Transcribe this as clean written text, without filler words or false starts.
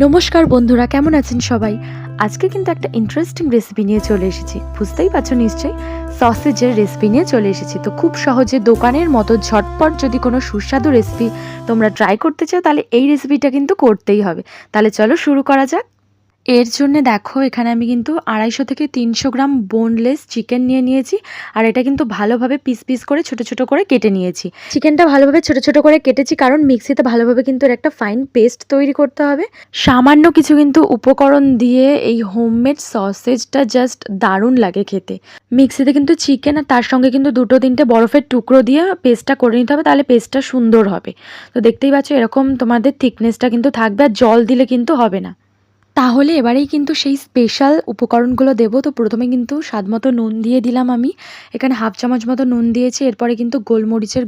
নমস্কার বন্ধুরা, কেমন আছেন সবাই? আজকে কিন্তু একটা ইন্টারেস্টিং রেসিপি নিয়ে চলে এসেছি। বুঝতেই পারছো নিশ্চয়ই, সসেজের রেসিপি নিয়ে চলে এসেছি। তো খুব সহজে দোকানের মতো ঝটপট যদি কোনো সুস্বাদু রেসিপি তোমরা ট্রাই করতে চাও, তাহলে এই রেসিপিটা কিন্তু করতেই হবে। তাহলে চলো শুরু করা যাক। এর জন্যে দেখো, এখানে আমি কিন্তু 250 থেকে 300 গ্রাম বোনলেস চিকেন নিয়ে নিয়েছি। আর এটা কিন্তু ভালোভাবে পিস পিস করে ছোট ছোট করে কেটে নিয়েছি। চিকেনটা ভালোভাবে ছোট ছোট করে কেটেছি, কারণ মিক্সিতে ভালোভাবে কিন্তু এর একটা ফাইন পেস্ট তৈরি করতে হবে। সামান্য কিছু কিন্তু উপকরণ দিয়ে এই হোমমেড সসেজটা জাস্ট দারুণ লাগে খেতে। মিক্সিতে কিন্তু চিকেন আর তার সঙ্গে কিন্তু 2-3টে বরফের টুকরো দিয়ে পেস্টটা করে নিতে হবে, তাহলে পেস্টটা সুন্দর হবে। তো দেখতেই পাচ্ছ, এরকম তোমাদের থিকনেসটা কিন্তু থাকবে, আর জল দিলে কিন্তু হবে না। তাহলে এবারেই কিন্তু সেই স্পেশাল উপকরণগুলো দেবো। তো প্রথমে কিন্তু স্বাদমতো নুন দিয়ে দিলাম আমি। এখানে হাফ চামচ মতো নুন দিয়েছি। এরপরে কিন্তু গোলমরিচের